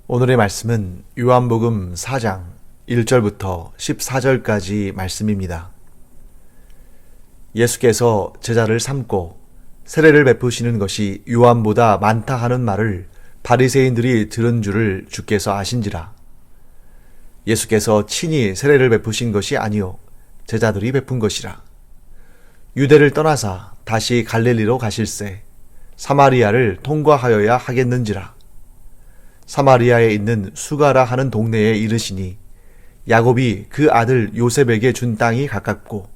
오늘의 말씀은 요한복음 4장 1절부터 14절까지 말씀입니다. 예수께서 제자를 삼고 세례를 베푸시는 것이 요한보다 많다 하는 말을 바리새인들이 들은 줄을 주께서 아신지라. 예수께서 친히 세례를 베푸신 것이 아니요 제자들이 베푼 것이라. 유대를 떠나사 다시 갈릴리로 가실새 사마리아를 통과하여야 하겠는지라. 사마리아에 있는 수가라 하는 동네에 이르시니 야곱이 그 아들 요셉에게 준 땅이 가깝고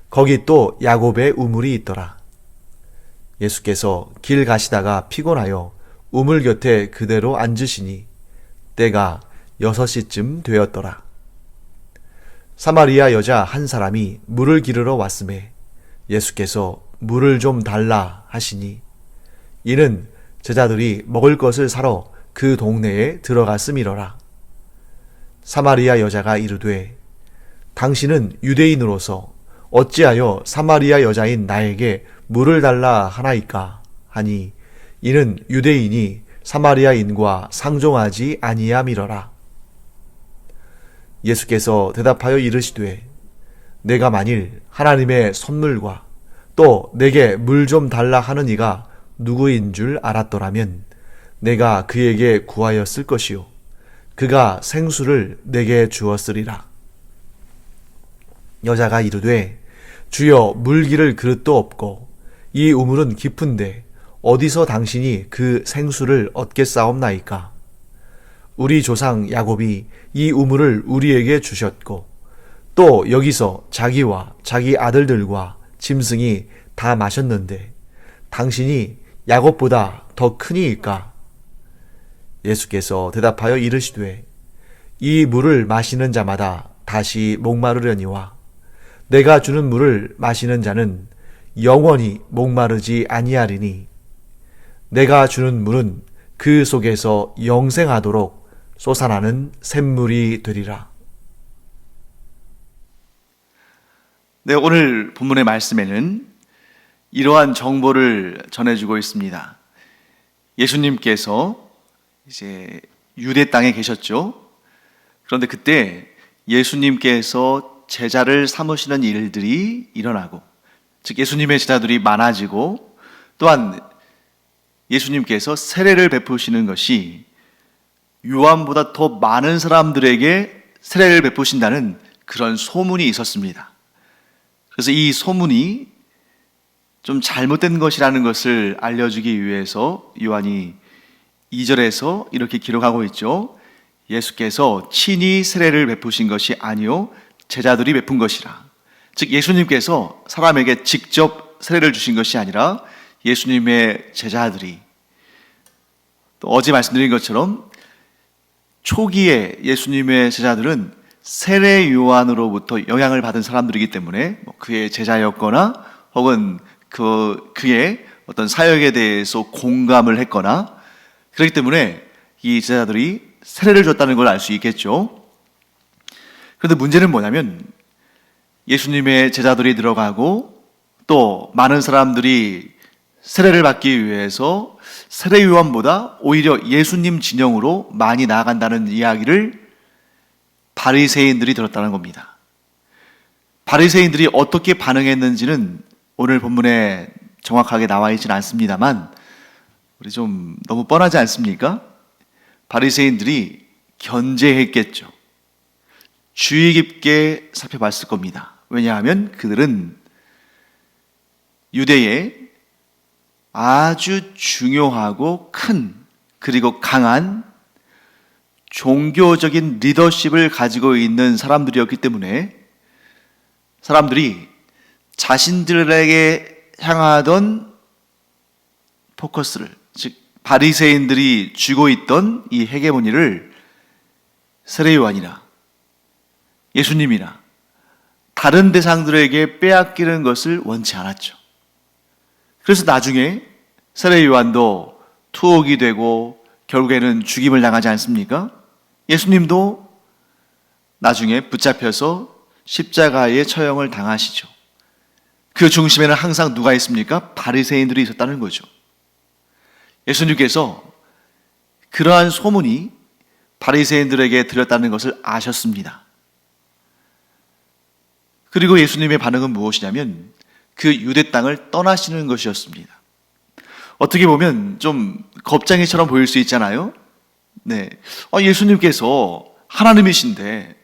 거기 또 야곱의 우물이 있더라. 예수께서 길 가시다가 피곤하여 우물 곁에 그대로 앉으시니 때가 6시쯤 되었더라. 사마리아 여자 한 사람이 물을 기르러 왔음에 예수께서 물을 좀 달라 하시니 이는 제자들이 먹을 것을 사러 그 동네에 들어갔음이러라. 사마리아 여자가 이르되 당신은 유대인으로서 어찌하여 사마리아 여자인 나에게 물을 달라 하나이까 하니 이는 유대인이 사마리아인과 상종하지 아니함이러라. 예수께서 대답하여 이르시되 내가 만일 하나님의 선물과 또 내게 물 좀 달라 하는 이가 누구인 줄 알았더라면 내가 그에게 구하였을 것이요 그가 생수를 내게 주었으리라. 여자가 이르되 주여 물 기를 그릇도 없고 이 우물은 깊은데 어디서 당신이 그 생수를 얻겠사옵나이까. 우리 조상 야곱이 이 우물을 우리에게 주셨고 또 여기서 자기와 자기 아들들과 짐승이 다 마셨는데 당신이 야곱보다 더 크니이까. 예수께서 대답하여 이르시되 이 물을 마시는 자마다 다시 목마르려니와 내가 주는 물을 마시는 자는 영원히 목마르지 아니하리니 내가 주는 물은 그 속에서 영생하도록 솟아나는 샘물이 되리라. 네, 오늘 본문의 말씀에는 이러한 정보를 전해주고 있습니다. 예수님께서 이제 유대 땅에 계셨죠. 그런데 그때 예수님께서 제자를 삼으시는 일들이 일어나고, 즉 예수님의 제자들이 많아지고, 또한 예수님께서 세례를 베푸시는 것이 요한보다 더 많은 사람들에게 세례를 베푸신다는 그런 소문이 있었습니다. 그래서 이 소문이 좀 잘못된 것이라는 것을 알려주기 위해서 요한이 2절에서 이렇게 기록하고 있죠. 예수께서 친히 세례를 베푸신 것이 아니요 제자들이 베푼 것이라. 즉 예수님께서 사람에게 직접 세례를 주신 것이 아니라 예수님의 제자들이, 또 어제 말씀드린 것처럼 초기에 예수님의 제자들은 세례 요한으로부터 영향을 받은 사람들이기 때문에 그의 제자였거나 혹은 그의 어떤 사역에 대해서 공감을 했거나 그렇기 때문에 이 제자들이 세례를 줬다는 걸 알 수 있겠죠. 그런데 문제는 뭐냐면 예수님의 제자들이 들어가고 또 많은 사람들이 세례를 받기 위해서 세례 요한보다 오히려 예수님 진영으로 많이 나아간다는 이야기를 바리새인들이 들었다는 겁니다. 바리새인들이 어떻게 반응했는지는 오늘 본문에 정확하게 나와 있지는 않습니다만 우리 좀 너무 뻔하지 않습니까? 바리새인들이 견제했겠죠. 주의 깊게 살펴봤을 겁니다. 왜냐하면 그들은 유대의 아주 중요하고 큰 그리고 강한 종교적인 리더십을 가지고 있는 사람들이었기 때문에 사람들이 자신들에게 향하던 포커스를, 즉 바리새인들이 쥐고 있던 이 헤게모니를 세례 요한이나 예수님이나 다른 대상들에게 빼앗기는 것을 원치 않았죠. 그래서 나중에 세례 요한도 투옥이 되고 결국에는 죽임을 당하지 않습니까? 예수님도 나중에 붙잡혀서 십자가의 처형을 당하시죠. 그 중심에는 항상 누가 있습니까? 바리새인들이 있었다는 거죠. 예수님께서 그러한 소문이 바리새인들에게 드렸다는 것을 아셨습니다. 그리고 예수님의 반응은 무엇이냐면 그 유대 땅을 떠나시는 것이었습니다. 어떻게 보면 좀 겁쟁이처럼 보일 수 있잖아요. 네, 예수님께서 하나님이신데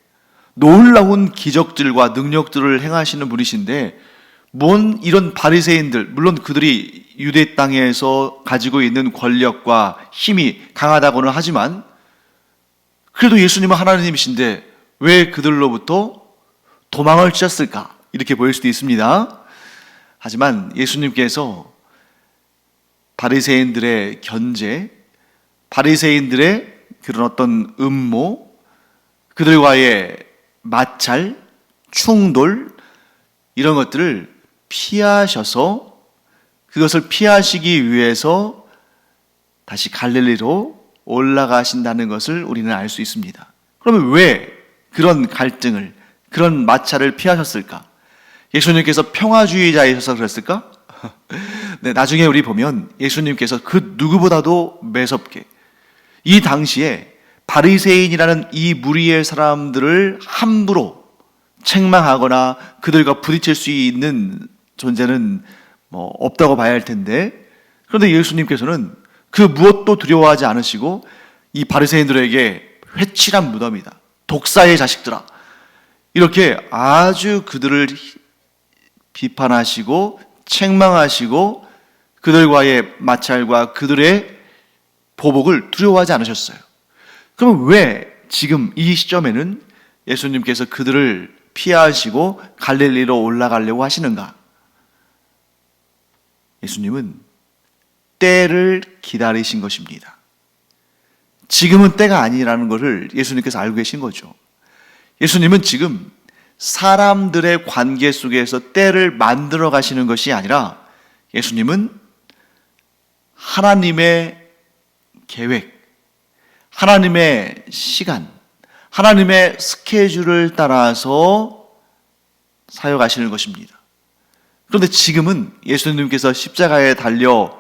놀라운 기적들과 능력들을 행하시는 분이신데 뭔 이런 바리새인들, 물론 그들이 유대 땅에서 가지고 있는 권력과 힘이 강하다고는 하지만 그래도 예수님은 하나님이신데 왜 그들로부터 도망을 치셨을까? 이렇게 보일 수도 있습니다. 하지만 예수님께서 바리새인들의 견제, 바리새인들의 그런 어떤 음모, 그들과의 마찰, 충돌 이런 것들을 피하셔서 그것을 피하시기 위해서 다시 갈릴리로 올라가신다는 것을 우리는 알 수 있습니다. 그러면 왜 그런 갈등을, 그런 마찰을 피하셨을까? 예수님께서 평화주의자이셔서 그랬을까? 네, 나중에 우리 보면 예수님께서 그 누구보다도 매섭게 이 당시에 바리새인이라는 이 무리의 사람들을 함부로 책망하거나 그들과 부딪힐 수 있는 존재는 없다고 봐야 할 텐데, 그런데 예수님께서는 그 무엇도 두려워하지 않으시고 이 바리새인들에게 회칠한 무덤이다, 독사의 자식들아, 이렇게 아주 그들을 비판하시고 책망하시고 그들과의 마찰과 그들의 보복을 두려워하지 않으셨어요. 그럼 왜 지금 이 시점에는 예수님께서 그들을 피하시고 갈릴리로 올라가려고 하시는가? 예수님은 때를 기다리신 것입니다. 지금은 때가 아니라는 것을 예수님께서 알고 계신 거죠. 예수님은 지금 사람들의 관계 속에서 때를 만들어 가시는 것이 아니라 예수님은 하나님의 계획, 하나님의 시간, 하나님의 스케줄을 따라서 사역하시는 것입니다. 그런데 지금은 예수님께서 십자가에 달려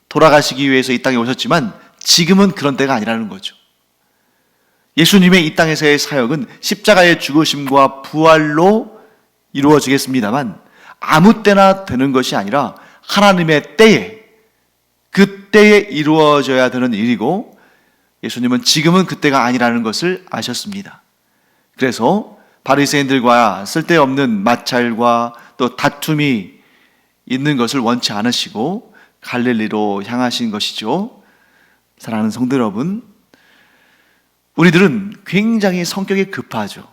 돌아가시기 위해서 이 땅에 오셨지만 지금은 그런 때가 아니라는 거죠. 예수님의 이 땅에서의 사역은 십자가의 죽으심과 부활로 이루어지겠습니다만 아무 때나 되는 것이 아니라 하나님의 때에, 그 때에 이루어져야 되는 일이고 예수님은 지금은 그때가 아니라는 것을 아셨습니다. 그래서 바리새인들과 쓸데없는 마찰과 또 다툼이 있는 것을 원치 않으시고 갈릴리로 향하신 것이죠. 사랑하는 성도 여러분, 우리들은 굉장히 성격이 급하죠.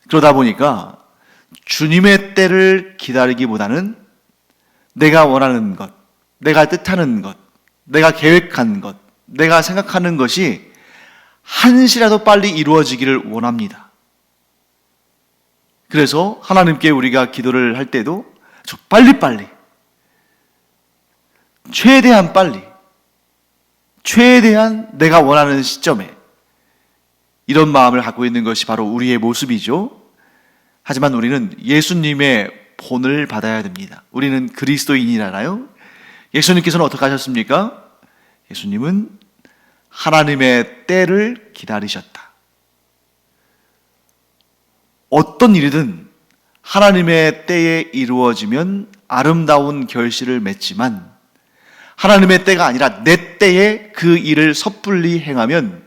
그러다 보니까 주님의 때를 기다리기보다는 내가 원하는 것, 내가 뜻하는 것, 내가 계획한 것, 내가 생각하는 것이 한시라도 빨리 이루어지기를 원합니다. 그래서 하나님께 우리가 기도를 할 때도 빨리빨리, 최대한 빨리, 최대한 내가 원하는 시점에 이런 마음을 갖고 있는 것이 바로 우리의 모습이죠. 하지만 우리는 예수님의 본을 받아야 됩니다. 우리는 그리스도인이잖아요. 예수님께서는 어떻게 하셨습니까? 예수님은 하나님의 때를 기다리셨다. 어떤 일이든 하나님의 때에 이루어지면 아름다운 결실을 맺지만 하나님의 때가 아니라 내 때에 그 일을 섣불리 행하면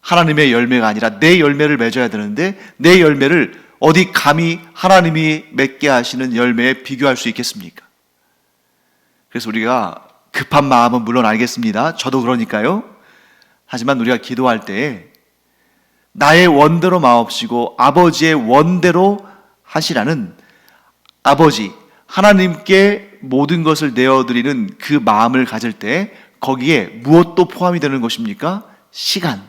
하나님의 열매가 아니라 내 열매를 맺어야 되는데 내 열매를 어디 감히 하나님이 맺게 하시는 열매에 비교할 수 있겠습니까? 그래서 우리가 급한 마음은 물론 알겠습니다. 저도 그러니까요. 하지만 우리가 기도할 때에 나의 원대로 마옵시고 아버지의 원대로 하시라는 아버지 하나님께 모든 것을 내어드리는 그 마음을 가질 때 거기에 무엇도 포함이 되는 것입니까? 시간,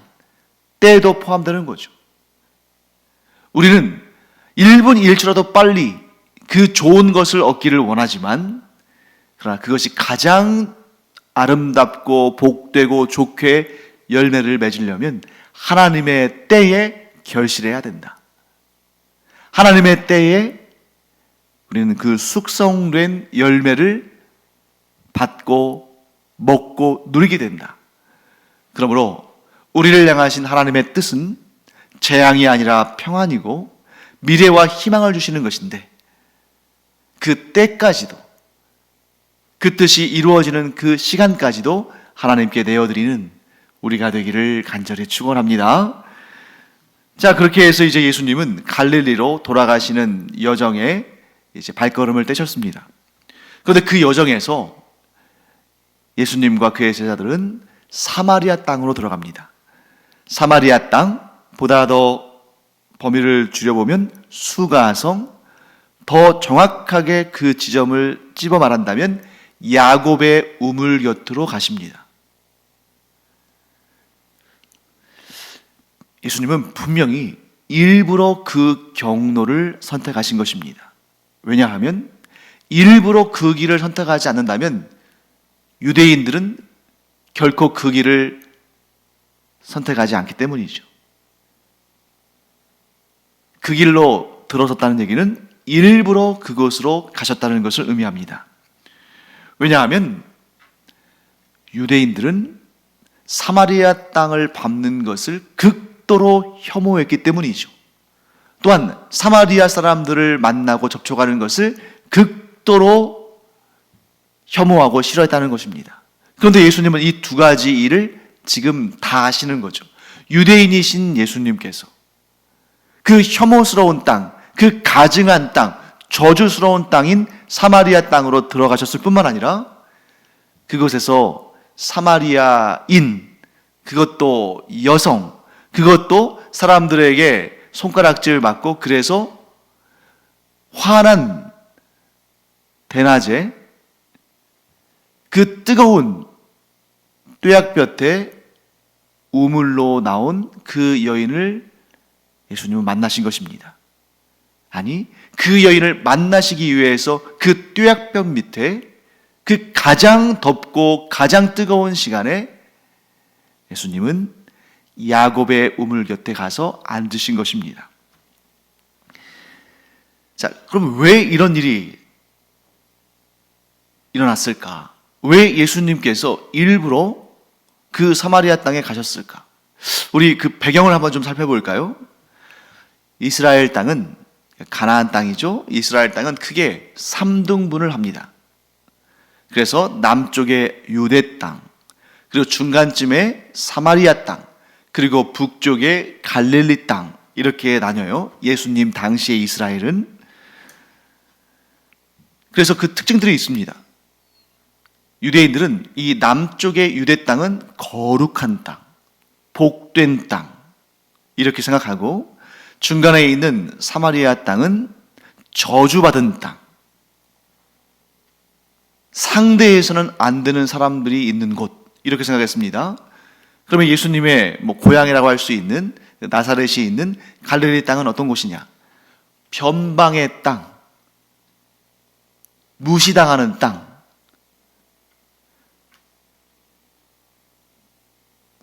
때도 포함되는 거죠. 우리는 1분 1초라도 빨리 그 좋은 것을 얻기를 원하지만 그러나 그것이 가장 아름답고 복되고 좋게 열매를 맺으려면 하나님의 때에 결실해야 된다. 하나님의 때에 우리는 그 숙성된 열매를 받고 먹고 누리게 된다. 그러므로 우리를 향하신 하나님의 뜻은 재앙이 아니라 평안이고 미래와 희망을 주시는 것인데, 그 때까지도, 그 뜻이 이루어지는 그 시간까지도 하나님께 내어드리는 우리가 되기를 간절히 축원합니다. 자, 그렇게 해서 이제 예수님은 갈릴리로 돌아가시는 여정에 이제 발걸음을 떼셨습니다. 그런데 그 여정에서 예수님과 그의 제자들은 사마리아 땅으로 들어갑니다. 사마리아 땅, 보다 더 범위를 줄여보면 수가성, 더 정확하게 그 지점을 찝어 말한다면 야곱의 우물 곁으로 가십니다. 예수님은 분명히 일부러 그 경로를 선택하신 것입니다. 왜냐하면 일부러 그 길을 선택하지 않는다면 유대인들은 결코 그 길을 선택하지 않기 때문이죠. 그 길로 들어섰다는 얘기는 일부러 그곳으로 가셨다는 것을 의미합니다. 왜냐하면 유대인들은 사마리아 땅을 밟는 것을 극도로 혐오했기 때문이죠. 또한 사마리아 사람들을 만나고 접촉하는 것을 극도로 혐오하고 싫어했다는 것입니다. 그런데 예수님은 이 두 가지 일을 지금 다 하시는 거죠. 유대인이신 예수님께서 그 혐오스러운 땅, 그 가증한 땅, 저주스러운 땅인 사마리아 땅으로 들어가셨을 뿐만 아니라 그곳에서 사마리아인, 그것도 여성, 그것도 사람들에게 손가락질 맞고 그래서 화난 대낮에 그 뜨거운 뙤약볕에 우물로 나온 그 여인을 예수님은 만나신 것입니다. 아니, 그 여인을 만나시기 위해서 그 뙤약볕 밑에 그 가장 덥고 가장 뜨거운 시간에 예수님은 야곱의 우물 곁에 가서 앉으신 것입니다. 자, 그럼 왜 이런 일이 일어났을까? 왜 예수님께서 일부러 그 사마리아 땅에 가셨을까? 우리 그 배경을 한번 좀 살펴볼까요? 이스라엘 땅은 가나안 땅이죠. 이스라엘 땅은 크게 3등분을 합니다. 그래서 남쪽에 유대 땅, 그리고 중간쯤에 사마리아 땅, 그리고 북쪽에 갈릴리 땅, 이렇게 나뉘어요. 예수님 당시의 이스라엘은. 그래서 그 특징들이 있습니다. 유대인들은 이 남쪽의 유대 땅은 거룩한 땅, 복된 땅, 이렇게 생각하고, 중간에 있는 사마리아 땅은 저주받은 땅, 상대해서는 안 되는 사람들이 있는 곳, 이렇게 생각했습니다. 그러면 예수님의 고향이라고 할 수 있는 나사렛이 있는 갈릴리 땅은 어떤 곳이냐? 변방의 땅, 무시당하는 땅,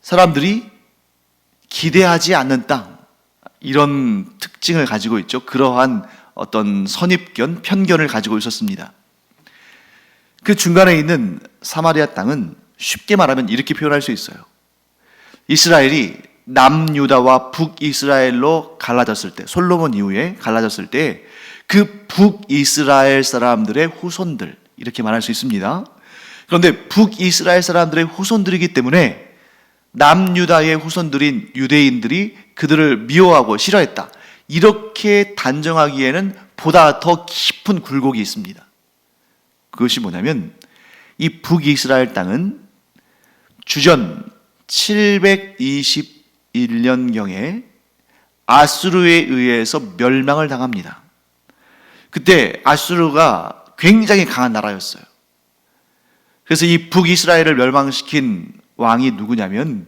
사람들이 기대하지 않는 땅, 이런 특징을 가지고 있죠. 그러한 어떤 선입견, 편견을 가지고 있었습니다. 그 중간에 있는 사마리아 땅은 쉽게 말하면 이렇게 표현할 수 있어요. 이스라엘이 남유다와 북이스라엘로 갈라졌을 때, 솔로몬 이후에 갈라졌을 때 그 북이스라엘 사람들의 후손들, 이렇게 말할 수 있습니다. 그런데 북이스라엘 사람들의 후손들이기 때문에 남유다의 후손들인 유대인들이 그들을 미워하고 싫어했다, 이렇게 단정하기에는 보다 더 깊은 굴곡이 있습니다. 그것이 뭐냐면 이 북이스라엘 땅은 주전 721년경에 아수르에 의해서 멸망을 당합니다. 그때 아수르가 굉장히 강한 나라였어요. 그래서 이 북이스라엘을 멸망시킨 왕이 누구냐면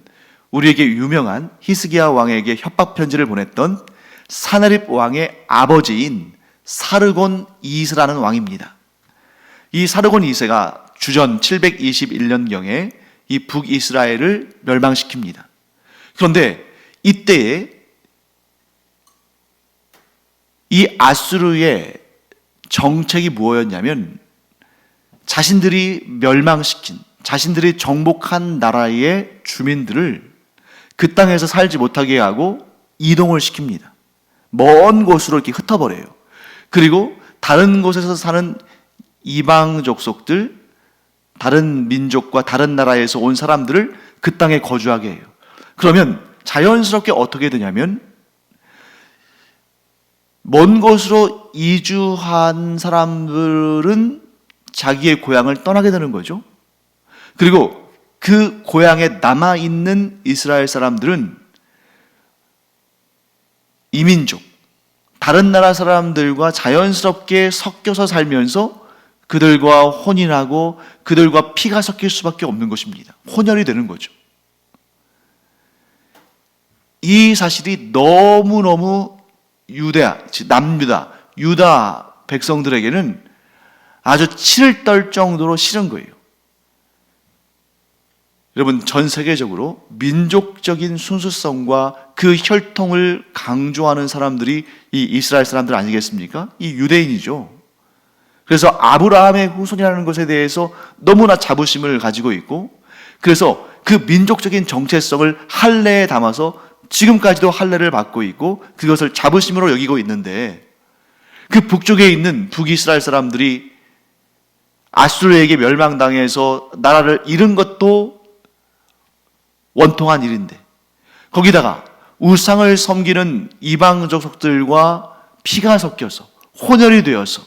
우리에게 유명한 히스기야 왕에게 협박 편지를 보냈던 사나립 왕의 아버지인 사르곤 2세라는 왕입니다. 이 사르곤 2세가 주전 721년경에 이 북이스라엘을 멸망시킵니다. 그런데 이때에 이 아수르의 정책이 무엇이었냐면 자신들이 멸망시킨, 자신들이 정복한 나라의 주민들을 그 땅에서 살지 못하게 하고 이동을 시킵니다. 먼 곳으로 이렇게 흩어버려요. 그리고 다른 곳에서 사는 이방 족속들, 다른 민족과 다른 나라에서 온 사람들을 그 땅에 거주하게 해요. 그러면 자연스럽게 어떻게 되냐면 먼 곳으로 이주한 사람들은 자기의 고향을 떠나게 되는 거죠. 그리고 그 고향에 남아있는 이스라엘 사람들은 이민족, 다른 나라 사람들과 자연스럽게 섞여서 살면서 그들과 혼인하고 그들과 피가 섞일 수밖에 없는 것입니다. 혼혈이 되는 거죠. 이 사실이 너무너무 남유다, 유다 백성들에게는 아주 치를 떨 정도로 싫은 거예요. 여러분, 전 세계적으로 민족적인 순수성과 그 혈통을 강조하는 사람들이 이 이스라엘 사람들 아니겠습니까? 이 유대인이죠. 그래서 아브라함의 후손이라는 것에 대해서 너무나 자부심을 가지고 있고, 그래서 그 민족적인 정체성을 할례에 담아서 지금까지도 할례를 받고 있고 그것을 자부심으로 여기고 있는데, 그 북쪽에 있는 북이스라엘 사람들이 아수르에게 멸망당해서 나라를 잃은 것도 원통한 일인데, 거기다가 우상을 섬기는 이방 족속들과 피가 섞여서 혼혈이 되어서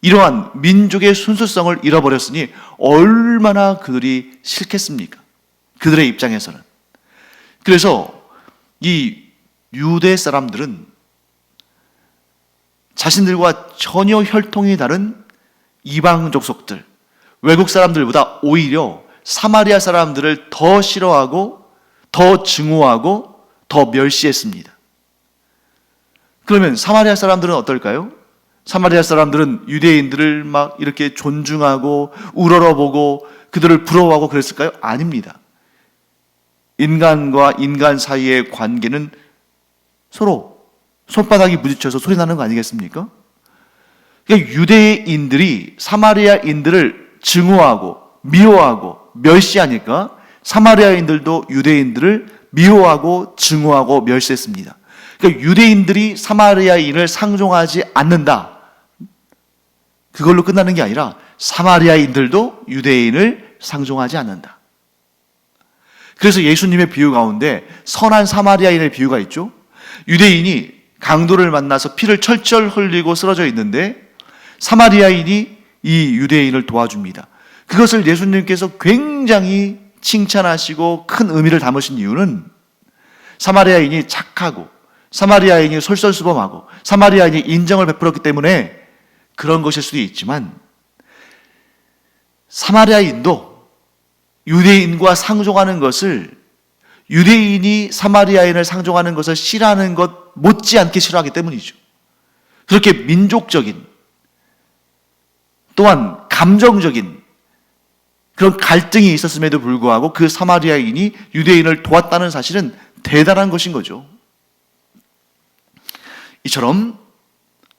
이러한 민족의 순수성을 잃어버렸으니 얼마나 그들이 싫겠습니까? 그들의 입장에서는. 그래서 이 유대 사람들은 자신들과 전혀 혈통이 다른 이방 족속들, 외국 사람들보다 오히려 사마리아 사람들을 더 싫어하고 더 증오하고 더 멸시했습니다. 그러면 사마리아 사람들은 어떨까요? 사마리아 사람들은 유대인들을 막 이렇게 존중하고 우러러보고 그들을 부러워하고 그랬을까요? 아닙니다. 인간과 인간 사이의 관계는 서로 손바닥이 부딪혀서 소리 나는 거 아니겠습니까? 그러니까 유대인들이 사마리아인들을 증오하고 미워하고 멸시하니까 사마리아인들도 유대인들을 미워하고 증오하고 멸시했습니다. 그러니까 유대인들이 사마리아인을 상종하지 않는다, 그걸로 끝나는 게 아니라 사마리아인들도 유대인을 상종하지 않는다. 그래서 예수님의 비유 가운데 선한 사마리아인의 비유가 있죠. 유대인이 강도를 만나서 피를 철철 흘리고 쓰러져 있는데 사마리아인이 이 유대인을 도와줍니다. 그것을 예수님께서 굉장히 칭찬하시고 큰 의미를 담으신 이유는 사마리아인이 착하고 사마리아인이 솔선수범하고 사마리아인이 인정을 베풀었기 때문에 그런 것일 수도 있지만, 사마리아인도 유대인과 상종하는 것을, 유대인이 사마리아인을 상종하는 것을 싫어하는 것 못지않게 싫어하기 때문이죠. 그렇게 민족적인 또한 감정적인 그런 갈등이 있었음에도 불구하고 그 사마리아인이 유대인을 도왔다는 사실은 대단한 것인 거죠. 이처럼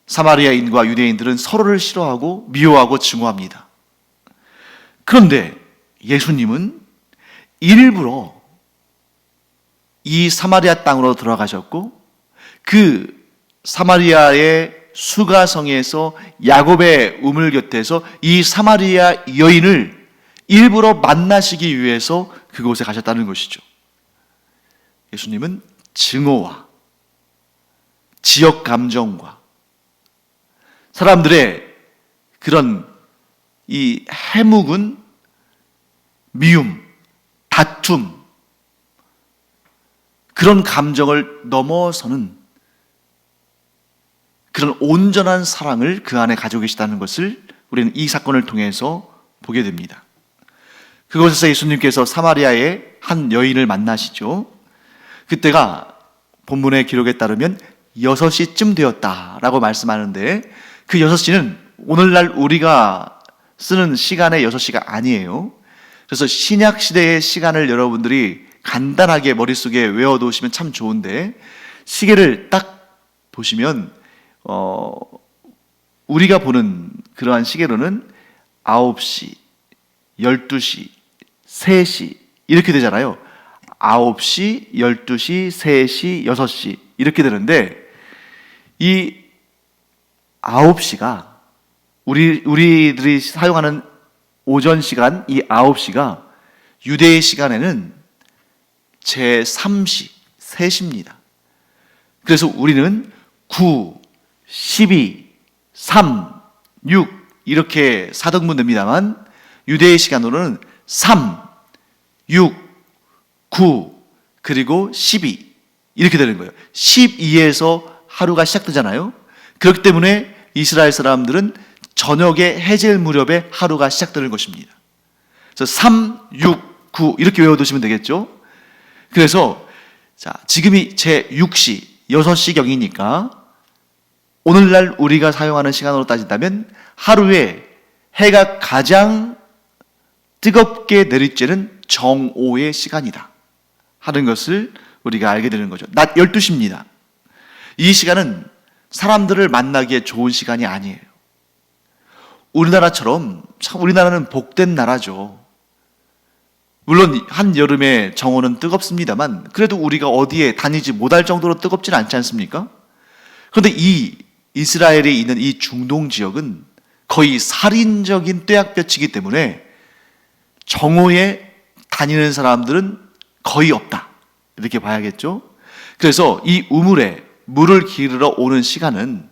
사마리아인과 유대인들은 서로를 싫어하고 미워하고 증오합니다. 그런데 예수님은 일부러 이 사마리아 땅으로 들어가셨고 그 사마리아의 수가성에서 야곱의 우물 곁에서 이 사마리아 여인을 일부러 만나시기 위해서 그곳에 가셨다는 것이죠. 예수님은 증오와 지역 감정과 사람들의 그런 이 해묵은 미움, 다툼, 그런 감정을 넘어서는 그런 온전한 사랑을 그 안에 가지고 계시다는 것을 우리는 이 사건을 통해서 보게 됩니다. 그곳에서 예수님께서 사마리아의 한 여인을 만나시죠. 그때가 본문의 기록에 따르면 6시쯤 되었다라고 말씀하는데, 그 6시는 오늘날 우리가 쓰는 시간의 6시가 아니에요. 그래서 신약 시대의 시간을 여러분들이 간단하게 머릿속에 외워두시면 참 좋은데, 시계를 딱 보시면 우리가 보는 그러한 시계로는 9시, 12시, 3시 이렇게 되잖아요. 9시, 12시, 3시, 6시 이렇게 되는데 이 9시가 우리들이 사용하는 오전 시간 이 9시가 유대의 시간에는 제3시, 3시입니다. 그래서 우리는 9, 12, 3, 6 이렇게 4등분 됩니다만 유대의 시간으로는 3, 6, 9 그리고 12 이렇게 되는 거예요. 12에서 하루가 시작되잖아요. 그렇기 때문에 이스라엘 사람들은 저녁에 해질 무렵에 하루가 시작되는 것입니다. 그래서 3, 6, 9 이렇게 외워두시면 되겠죠. 그래서 자, 지금이 제6시 6시경이니까 오늘날 우리가 사용하는 시간으로 따진다면 하루에 해가 가장 뜨겁게 내리쬐는 정오의 시간이다 하는 것을 우리가 알게 되는 거죠. 낮 12시입니다. 이 시간은 사람들을 만나기에 좋은 시간이 아니에요. 우리나라처럼 참 우리나라는 복된 나라죠. 물론 한여름에 정오는 뜨겁습니다만 그래도 우리가 어디에 다니지 못할 정도로 뜨겁지는 않지 않습니까? 그런데 이 이스라엘에 있는 이 중동 지역은 거의 살인적인 뙤약볕이기 때문에 정오에 다니는 사람들은 거의 없다 이렇게 봐야겠죠. 그래서 이 우물에 물을 기르러 오는 시간은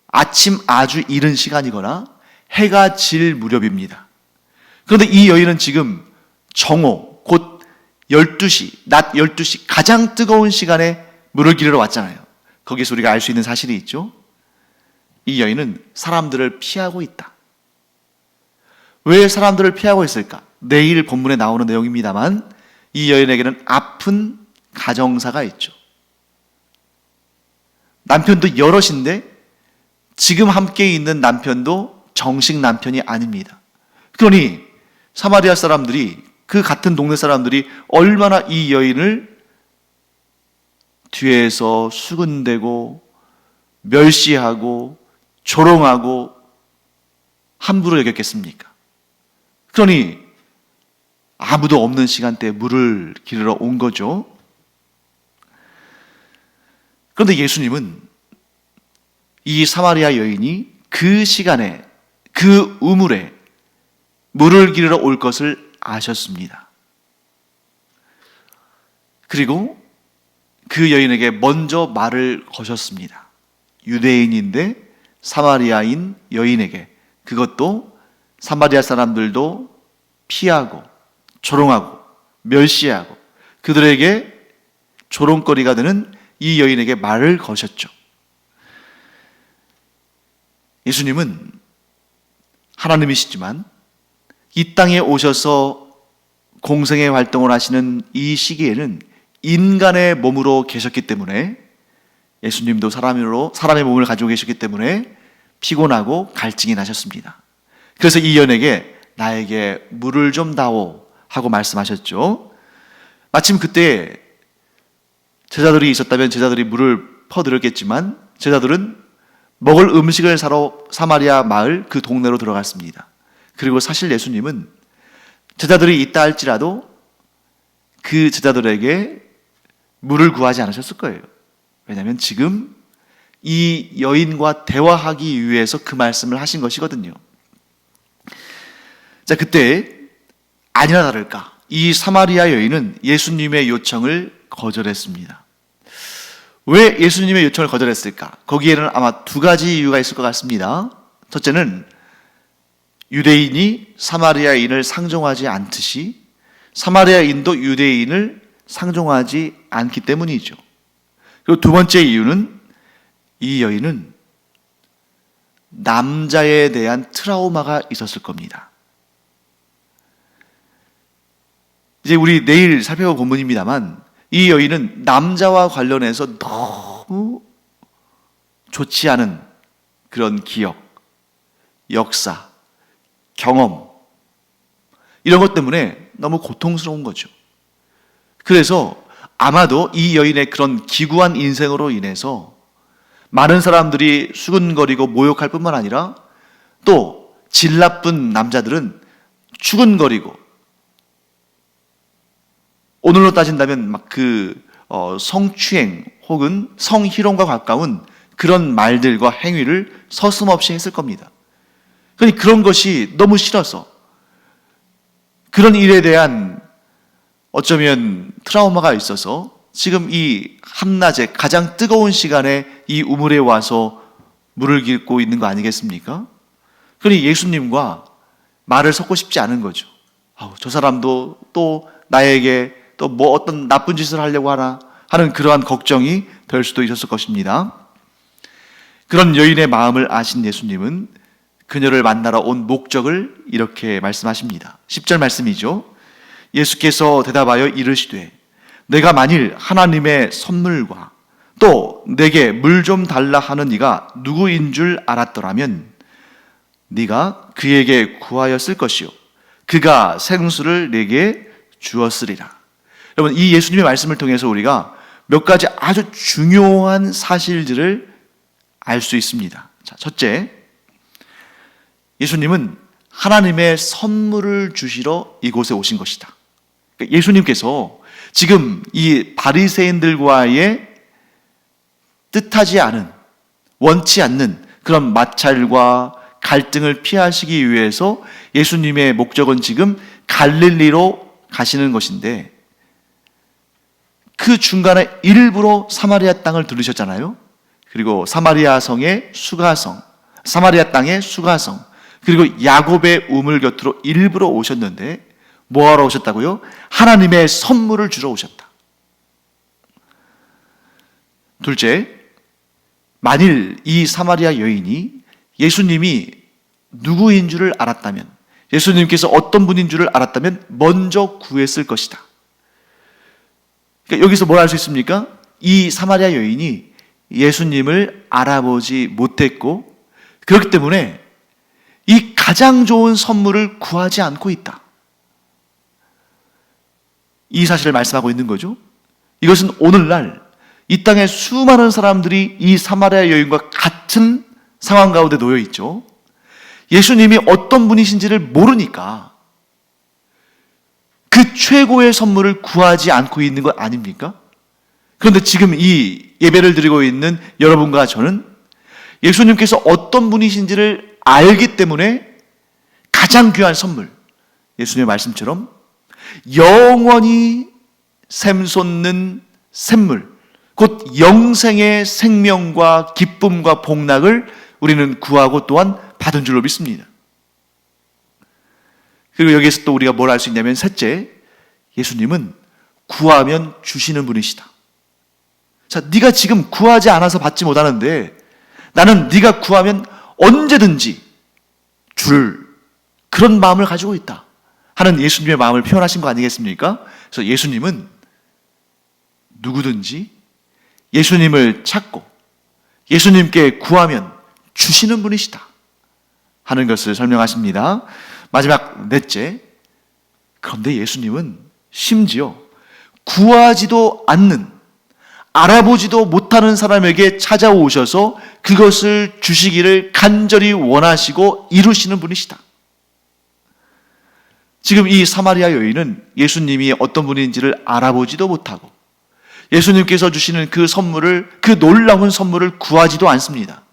아침 아주 이른 시간이거나 해가 질 무렵입니다. 그런데 이 여인은 지금 정오, 곧 12시, 낮 12시 가장 뜨거운 시간에 물을 기르러 왔잖아요. 거기서 우리가 알 수 있는 사실이 있죠. 이 여인은 사람들을 피하고 있다. 왜 사람들을 피하고 있을까? 내일 본문에 나오는 내용입니다만 이 여인에게는 아픈 가정사가 있죠. 남편도 여럿인데 지금 함께 있는 남편도 정식 남편이 아닙니다. 그러니 사마리아 사람들이 그 같은 동네 사람들이 얼마나 이 여인을 뒤에서 수군대고 멸시하고 조롱하고 함부로 여겼겠습니까? 그러니 아무도 없는 시간대에 물을 기르러 온 거죠. 그런데 예수님은 이 사마리아 여인이 그 시간에 그 우물에 물을 기르러 올 것을 아셨습니다. 그리고 그 여인에게 먼저 말을 거셨습니다. 유대인인데 사마리아인 여인에게, 그것도 사마리아 사람들도 피하고 조롱하고 멸시하고 그들에게 조롱거리가 되는 이 여인에게 말을 거셨죠. 예수님은 하나님이시지만 이 땅에 오셔서 공생의 활동을 하시는 이 시기에는 인간의 몸으로 계셨기 때문에, 예수님도 사람의 몸을 가지고 계셨기 때문에 피곤하고 갈증이 나셨습니다. 그래서 이 여인에게 나에게 물을 좀 다오 하고 말씀하셨죠. 마침 그때 제자들이 있었다면 제자들이 물을 퍼드렸겠지만 제자들은 먹을 음식을 사러 사마리아 마을 그 동네로 들어갔습니다. 그리고 사실 예수님은 제자들이 있다 할지라도 그 제자들에게 물을 구하지 않으셨을 거예요. 왜냐하면 지금 이 여인과 대화하기 위해서 그 말씀을 하신 것이거든요. 자, 그때 아니나 다를까 이 사마리아 여인은 예수님의 요청을 거절했습니다. 왜 예수님의 요청을 거절했을까? 거기에는 아마 두 가지 이유가 있을 것 같습니다. 첫째는 유대인이 사마리아인을 상종하지 않듯이 사마리아인도 유대인을 상종하지 않기 때문이죠. 그리고 두 번째 이유는 이 여인은 남자에 대한 트라우마가 있었을 겁니다. 이제 우리 내일 살펴볼 본문입니다만 이 여인은 남자와 관련해서 너무 좋지 않은 그런 기억, 역사, 경험 이런 것 때문에 너무 고통스러운 거죠. 그래서 아마도 이 여인의 그런 기구한 인생으로 인해서 많은 사람들이 수근거리고 모욕할 뿐만 아니라 또 질 나쁜 남자들은 추근거리고 오늘로 따진다면 막 성추행 혹은 성희롱과 가까운 그런 말들과 행위를 서슴없이 했을 겁니다. 그러니 그런 것이 너무 싫어서 그런 일에 대한 어쩌면 트라우마가 있어서 지금 이 한낮에 가장 뜨거운 시간에 이 우물에 와서 물을 깃고 있는 거 아니겠습니까? 그러니 예수님과 말을 섞고 싶지 않은 거죠. 저 사람도 또 나에게 또 뭐 어떤 나쁜 짓을 하려고 하나 하는 그러한 걱정이 될 수도 있었을 것입니다. 그런 여인의 마음을 아신 예수님은 그녀를 만나러 온 목적을 이렇게 말씀하십니다. 10절 말씀이죠. 예수께서 대답하여 이르시되 내가 만일 하나님의 선물과 또 내게 물 좀 달라 하는 이가 누구인 줄 알았더라면 네가 그에게 구하였을 것이요 그가 생수를 내게 주었으리라. 여러분, 이 예수님의 말씀을 통해서 우리가 몇 가지 아주 중요한 사실들을 알 수 있습니다. 자, 첫째, 예수님은 하나님의 선물을 주시러 이곳에 오신 것이다. 그러니까 예수님께서 지금 이 바리새인들과의 뜻하지 않은, 원치 않는 그런 마찰과 갈등을 피하시기 위해서 예수님의 목적은 지금 갈릴리로 가시는 것인데 그 중간에 일부러 사마리아 땅을 들으셨잖아요. 그리고 사마리아 땅의 수가성, 그리고 야곱의 우물 곁으로 일부러 오셨는데 뭐하러 오셨다고요? 하나님의 선물을 주러 오셨다. 둘째, 만일 이 사마리아 여인이 예수님이 누구인 줄을 알았다면, 예수님께서 어떤 분인 줄을 알았다면 먼저 구했을 것이다. 그러니까 여기서 뭘 알 수 있습니까? 이 사마리아 여인이 예수님을 알아보지 못했고 그렇기 때문에 이 가장 좋은 선물을 구하지 않고 있다. 이 사실을 말씀하고 있는 거죠. 이것은 오늘날 이 땅에 수많은 사람들이 이 사마리아 여인과 같은 상황 가운데 놓여 있죠. 예수님이 어떤 분이신지를 모르니까 그 최고의 선물을 구하지 않고 있는 것 아닙니까? 그런데 지금 이 예배를 드리고 있는 여러분과 저는 예수님께서 어떤 분이신지를 알기 때문에 가장 귀한 선물, 예수님의 말씀처럼 영원히 샘솟는 샘물, 곧 영생의 생명과 기쁨과 복락을 우리는 구하고 또한 받은 줄로 믿습니다. 그리고 여기에서 또 우리가 뭘 알 수 있냐면 셋째, 예수님은 구하면 주시는 분이시다. 자, 네가 지금 구하지 않아서 받지 못하는데 나는 네가 구하면 언제든지 줄 그런 마음을 가지고 있다 하는 예수님의 마음을 표현하신 거 아니겠습니까? 그래서 예수님은 누구든지 예수님을 찾고 예수님께 구하면 주시는 분이시다 하는 것을 설명하십니다. 마지막 넷째, 그런데 예수님은 심지어 구하지도 않는, 알아보지도 못하는 사람에게 찾아오셔서 그것을 주시기를 간절히 원하시고 이루시는 분이시다. 지금 이 사마리아 여인은 예수님이 어떤 분인지를 알아보지도 못하고 예수님께서 주시는 그 선물을, 그 놀라운 선물을 구하지도 않습니다.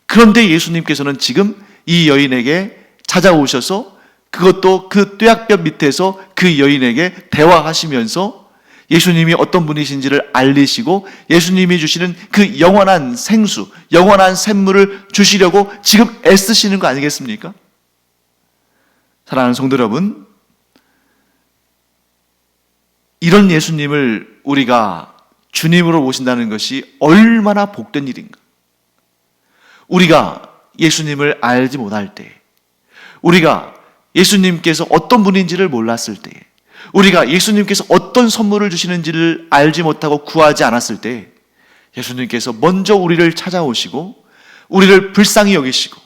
그런데 예수님께서는 지금 이 여인에게 찾아오셔서 그것도 그 뙤약볕 밑에서 그 여인에게 대화하시면서 예수님이 어떤 분이신지를 알리시고 예수님이 주시는 그 영원한 생수, 영원한 샘물을 주시려고 지금 애쓰시는 거 아니겠습니까? 사랑하는 성도 여러분, 이런 예수님을 우리가 주님으로 모신다는 것이 얼마나 복된 일인가. 우리가 예수님을 알지 못할 때, 우리가 예수님께서 어떤 분인지를 몰랐을 때, 우리가 예수님께서 어떤 선물을 주시는지를 알지 못하고 구하지 않았을 때 예수님께서 먼저 우리를 찾아오시고 우리를 불쌍히 여기시고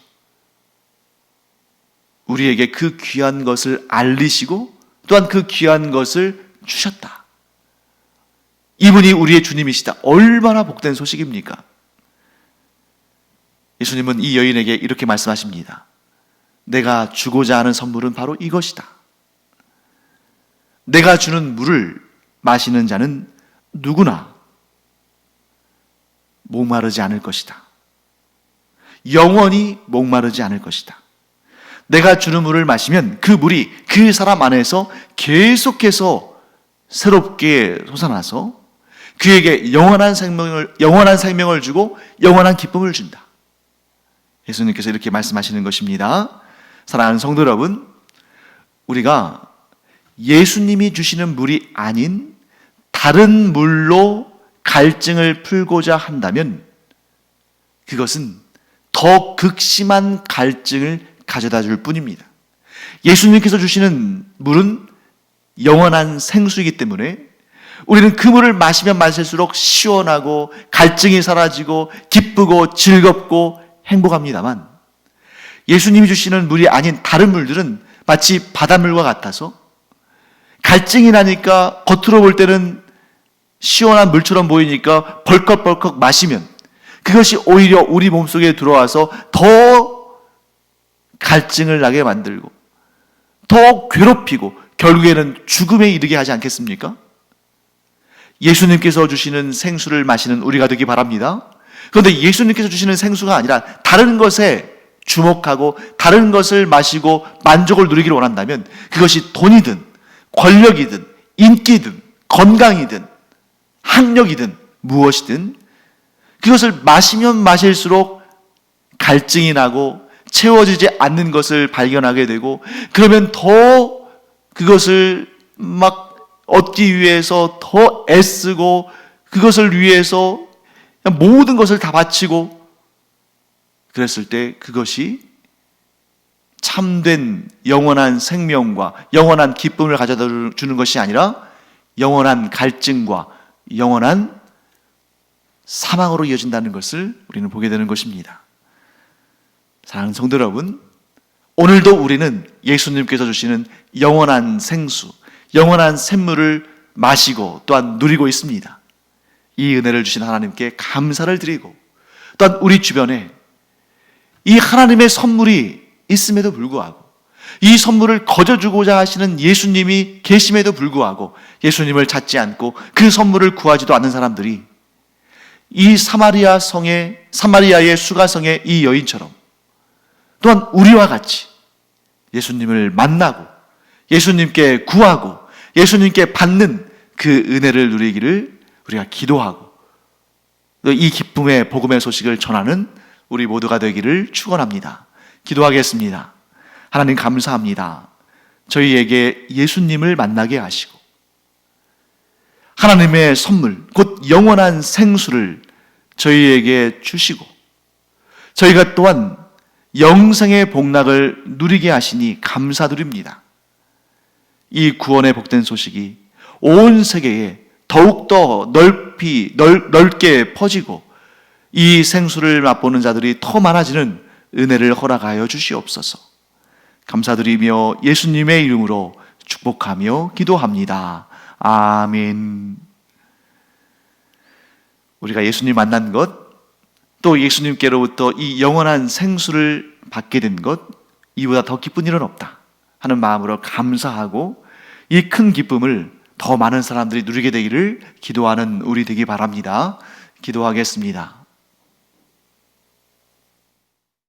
우리에게 그 귀한 것을 알리시고 또한 그 귀한 것을 주셨다. 이분이 우리의 주님이시다. 얼마나 복된 소식입니까? 예수님은 이 여인에게 이렇게 말씀하십니다. 내가 주고자 하는 선물은 바로 이것이다. 내가 주는 물을 마시는 자는 누구나 목마르지 않을 것이다. 영원히 목마르지 않을 것이다. 내가 주는 물을 마시면 그 물이 그 사람 안에서 계속해서 새롭게 솟아나서 그에게 영원한 생명을 주고 영원한 기쁨을 준다. 예수님께서 이렇게 말씀하시는 것입니다. 사랑하는 성도 여러분, 우리가 예수님이 주시는 물이 아닌 다른 물로 갈증을 풀고자 한다면 그것은 더 극심한 갈증을 가져다 줄 뿐입니다. 예수님께서 주시는 물은 영원한 생수이기 때문에 우리는 그 물을 마시면 마실수록 시원하고 갈증이 사라지고 기쁘고 즐겁고 행복합니다만, 예수님이 주시는 물이 아닌 다른 물들은 마치 바닷물과 같아서 갈증이 나니까 겉으로 볼 때는 시원한 물처럼 보이니까 벌컥벌컥 마시면 그것이 오히려 우리 몸속에 들어와서 더 갈증을 나게 만들고 더 괴롭히고 결국에는 죽음에 이르게 하지 않겠습니까? 예수님께서 주시는 생수를 마시는 우리가 되기 바랍니다. 그런데 예수님께서 주시는 생수가 아니라 다른 것에 주목하고 다른 것을 마시고 만족을 누리기를 원한다면 그것이 돈이든 권력이든 인기든 건강이든 학력이든 무엇이든 그것을 마시면 마실수록 갈증이 나고 채워지지 않는 것을 발견하게 되고, 그러면 더 그것을 막 얻기 위해서 더 애쓰고 그것을 위해서 모든 것을 다 바치고 그랬을 때 그것이 참된 영원한 생명과 영원한 기쁨을 가져다 주는 것이 아니라 영원한 갈증과 영원한 사망으로 이어진다는 것을 우리는 보게 되는 것입니다. 사랑하는 성도 여러분, 오늘도 우리는 예수님께서 주시는 영원한 생수, 영원한 샘물을 마시고 또한 누리고 있습니다. 이 은혜를 주신 하나님께 감사를 드리고, 또한 우리 주변에 이 하나님의 선물이 있음에도 불구하고 이 선물을 거저주고자 하시는 예수님이 계심에도 불구하고 예수님을 찾지 않고 그 선물을 구하지도 않는 사람들이 이 사마리아의 수가성의 이 여인처럼 또한 우리와 같이 예수님을 만나고 예수님께 구하고 예수님께 받는 그 은혜를 누리기를 우리가 기도하고 이 기쁨의 복음의 소식을 전하는 우리 모두가 되기를 축원합니다. 기도하겠습니다. 하나님 감사합니다. 저희에게 예수님을 만나게 하시고 하나님의 선물 곧 영원한 생수를 저희에게 주시고 저희가 또한 영생의 복락을 누리게 하시니 감사드립니다. 이 구원의 복된 소식이 온 세계에 더욱더 넓게 퍼지고 이 생수를 맛보는 자들이 더 많아지는 은혜를 허락하여 주시옵소서. 감사드리며 예수님의 이름으로 축복하며 기도합니다. 아멘. 우리가 예수님 만난 것, 또 예수님께로부터 이 영원한 생수를 받게 된 것, 이보다 더 기쁜 일은 없다 하는 마음으로 감사하고 이 큰 기쁨을 더 많은 사람들이 누리게 되기를 기도하는 우리 되기 바랍니다. 기도하겠습니다.